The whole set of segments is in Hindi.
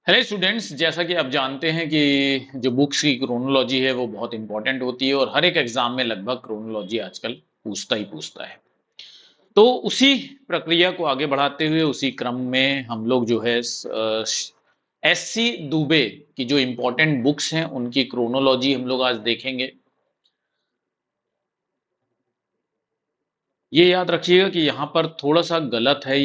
हेलो स्टूडेंट्स, जैसा कि आप जानते हैं कि जो बुक्स की क्रोनोलॉजी है वो बहुत इंपॉर्टेंट होती है और हर एक एग्जाम में लगभग क्रोनोलॉजी आजकल पूछता है। तो उसी प्रक्रिया को आगे बढ़ाते हुए उसी क्रम में हम लोग जो है एससी दुबे की जो इम्पोर्टेंट बुक्स हैं उनकी क्रोनोलॉजी हम लोग आज देखेंगे। ये याद रखिएगा कि यहाँ पर थोड़ा सा गलत है।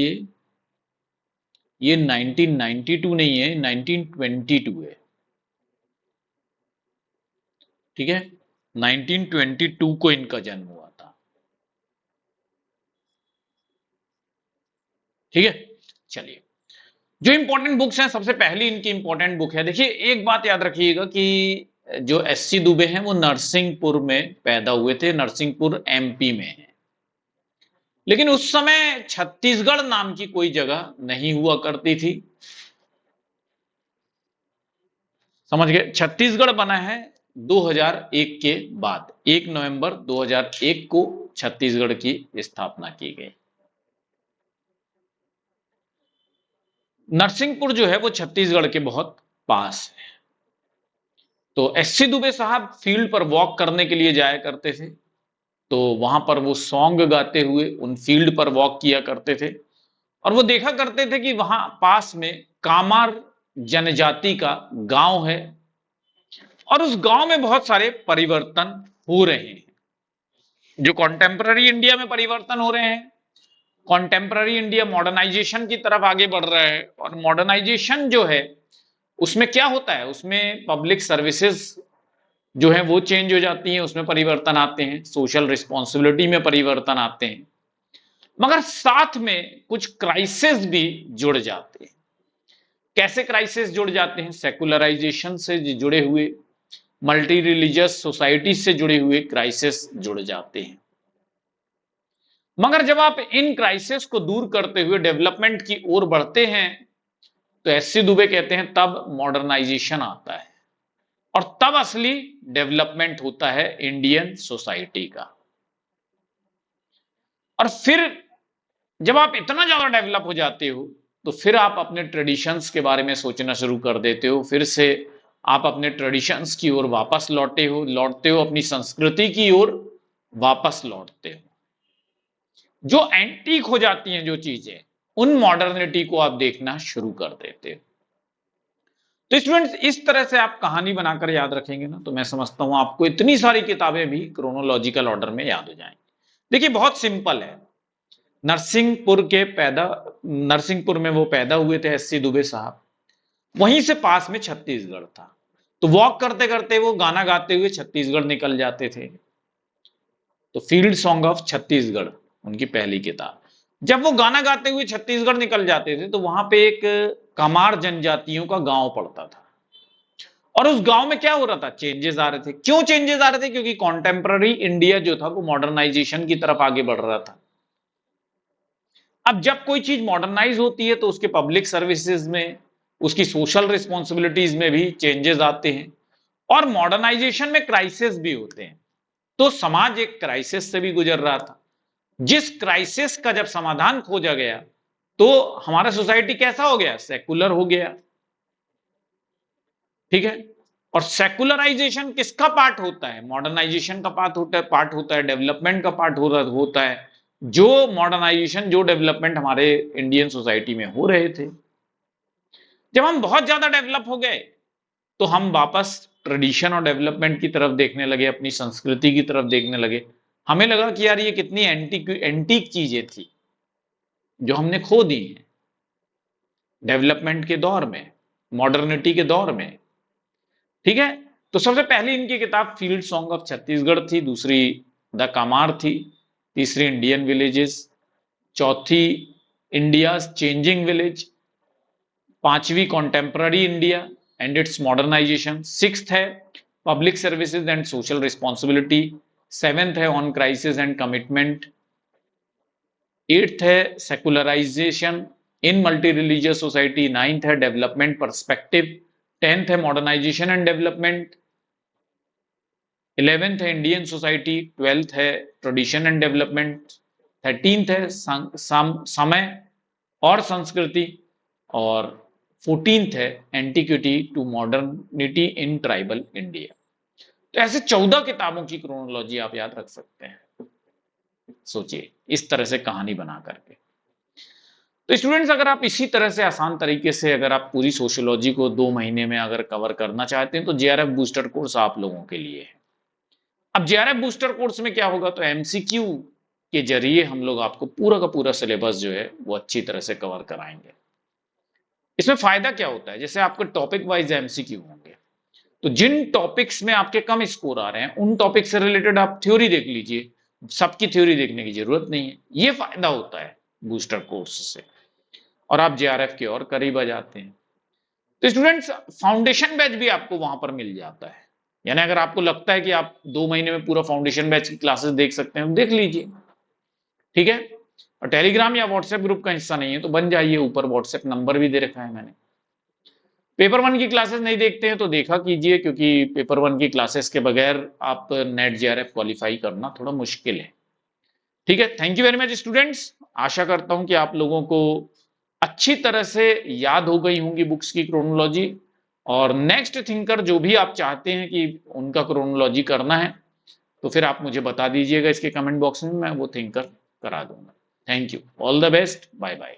ये 1992 नहीं है, 1922 है। ठीक है, 1922 को इनका जन्म हुआ था। ठीक है, चलिए। जो इंपॉर्टेंट बुक्स हैं, सबसे पहली इनकी इंपॉर्टेंट बुक है। देखिए, एक बात याद रखिएगा कि जो एससी दुबे हैं वो नरसिंहपुर में पैदा हुए थे। नरसिंहपुर एमपी में है, लेकिन उस समय छत्तीसगढ़ नाम की कोई जगह नहीं हुआ करती थी। समझ गए? छत्तीसगढ़ बना है 2001 के बाद। 1 नवंबर 2001 को छत्तीसगढ़ की स्थापना की गई। नरसिंहपुर जो है वो छत्तीसगढ़ के बहुत पास है। तो एससी दुबे साहब फील्ड पर वॉक करने के लिए जाया करते थे, तो वहां पर वो सॉन्ग गाते हुए उन फील्ड पर वॉक किया करते थे और वो देखा करते थे कि वहां पास में कामार जनजाति का गांव है और उस गांव में बहुत सारे परिवर्तन हो रहे हैं। जो कॉन्टेम्पररी इंडिया में परिवर्तन हो रहे हैं, कॉन्टेम्पररी इंडिया मॉडर्नाइजेशन की तरफ आगे बढ़ रहा है और मॉडर्नाइजेशन जो है उसमें क्या होता है, उसमें पब्लिक सर्विसेज जो है वो चेंज हो जाती हैं, उसमें परिवर्तन आते हैं, सोशल रिस्पॉन्सिबिलिटी में परिवर्तन आते हैं, मगर साथ में कुछ क्राइसिस भी जुड़ जाते हैं। कैसे क्राइसिस जुड़ जाते हैं? सेकुलराइजेशन से जुड़े हुए, मल्टी रिलीजियस सोसाइटी से जुड़े हुए क्राइसिस जुड़ जाते हैं। मगर जब आप इन क्राइसिस को दूर करते हुए डेवलपमेंट की ओर बढ़ते हैं तो एससी दुबे कहते हैं तब मॉडर्नाइजेशन आता है और तब असली डेवलपमेंट होता है इंडियन सोसाइटी का। और फिर जब आप इतना ज्यादा डेवलप हो जाते हो तो फिर आप अपने ट्रेडिशंस के बारे में सोचना शुरू कर देते हो। फिर से आप अपने ट्रेडिशंस की ओर वापस लौटते हो, अपनी संस्कृति की ओर वापस लौटते हो। जो एंटीक हो जाती हैं जो चीजें, उन मॉडर्निटी को आप देखना शुरू कर देते हो। तो स्टूडेंट्स, इस तरह से आप कहानी बनाकर याद रखेंगे ना, तो मैं समझता हूं आपको इतनी सारी किताबें भी क्रोनोलॉजिकल ऑर्डर में याद हो जाएंगी। देखिए, बहुत सिंपल है। नरसिंहपुर के पैदा नरसिंहपुर में वो पैदा हुए थे एससी दुबे साहब। वहीं से पास में छत्तीसगढ़ था, तो वॉक करते करते वो गाना गाते हुए छत्तीसगढ़ निकल जाते थे। तो फील्ड सॉन्ग ऑफ छत्तीसगढ़ उनकी पहली किताब। जब वो गाना गाते हुए छत्तीसगढ़ निकल जाते थे तो वहां पे एक कमार जनजातियों का गांव पड़ता था और उस गांव में क्या हो रहा था? चेंजेस आ रहे थे। क्यों चेंजेस आ रहे थे? क्योंकि कॉन्टेम्पररी इंडिया जो था वो मॉडर्नाइजेशन की तरफ आगे बढ़ रहा था। अब जब कोई चीज मॉडर्नाइज होती है तो उसके पब्लिक सर्विसेज में, उसकी सोशल रिस्पॉन्सिबिलिटीज में भी चेंजेस आते हैं और मॉडर्नाइजेशन में क्राइसिस भी होते हैं। तो समाज एक क्राइसिस से भी गुजर रहा था। जिस क्राइसिस का जब समाधान खोजा गया तो हमारा सोसाइटी कैसा हो गया? सेकुलर हो गया। ठीक है, और सेकुलराइजेशन किसका पार्ट होता है? मॉडर्नाइजेशन का पार्ट होता है, डेवलपमेंट का पार्ट होता है। जो मॉडर्नाइजेशन, जो डेवलपमेंट हमारे इंडियन सोसाइटी में हो रहे थे, जब हम बहुत ज्यादा डेवलप हो गए तो हम वापस ट्रेडिशन और डेवलपमेंट की तरफ देखने लगे, अपनी संस्कृति की तरफ देखने लगे। हमें लगा कि यार ये कितनी एंटीक चीजें थी जो हमने खो दी हैं डेवलपमेंट के दौर में, मॉडर्निटी के दौर में। ठीक है, तो सबसे पहली इनकी किताब फील्ड सॉन्ग ऑफ छत्तीसगढ़ थी, दूसरी द कामार थी, तीसरी इंडियन विलेजेस, चौथी इंडिया चेंजिंग विलेज, पांचवी contemporary India and its modernisation, sixth है public services and social responsibility, seventh है on crisis and commitment, eighth है secularisation in multi religious society, ninth है डेवलपमेंट परस्पेक्टिव, टेंथ है मॉडर्नाइजेशन एंड डेवलपमेंट, 11th है इंडियन सोसाइटी, 12th है ट्रेडिशन एंड डेवलपमेंट, 13th है समय और संस्कृति, और 14th है antiquity to modernity in tribal India. तो ऐसे 14 किताबों की क्रोनोलॉजी आप याद रख सकते हैं। सोचिए इस तरह से कहानी बना करके। तो स्टूडेंट्स अगर आप इसी तरह से आसान तरीके से अगर आप पूरी सोशियोलॉजी को 2 महीने में अगर कवर करना चाहते हैं तो जेआरएफ बूस्टर कोर्स आप लोगों के लिए है। अब जेआरएफ बूस्टर कोर्स में क्या होगा, तो एमसीक्यू के जरिए हम लोग आपको पूरा का पूरा सिलेबस जो है वो अच्छी तरह से कवर कराएंगे। इसमें फायदा क्या होता है, जैसे आपके टॉपिक वाइज एमसीक्यू होंगे, तो जिन टॉपिक्स में आपके कम स्कोर आ रहे हैं उन टॉपिक से रिलेटेड आप थ्योरी देख लीजिए, सबकी थ्योरी देखने की जरूरत नहीं है। ये फायदा होता है बूस्टर कोर्स से, और आप जेआरएफ के और करीब आ जाते हैं। तो स्टूडेंट्स फाउंडेशन बैच भी आपको वहां पर मिल जाता है, यानी अगर आपको लगता है कि आप 2 महीने में पूरा फाउंडेशन बैच की क्लासेस देख सकते हैं, देख लीजिए, ठीक है। और टेलीग्राम या व्हाट्सएप ग्रुप का हिस्सा नहीं है तो बन जाइए, ऊपर व्हाट्सएप नंबर भी दे रखा है मैंने। पेपर 1 की क्लासेस नहीं देखते हैं तो देखा कीजिए, क्योंकि पेपर 1 की क्लासेस के बगैर आप नेट जेआरएफ क्वालिफाई करना थोड़ा मुश्किल है, ठीक है। Thank you very much students, आशा करता हूं कि आप लोगों को अच्छी तरह से याद हो गई होंगी बुक्स की क्रोनोलॉजी, और नेक्स्ट थिंकर जो भी आप चाहते हैं कि उनका क्रोनोलॉजी करना है तो फिर आप मुझे बता दीजिएगा इसके कमेंट बॉक्स में, मैं वो थिंकर करा दूंगा। Thank you, all the best, bye bye.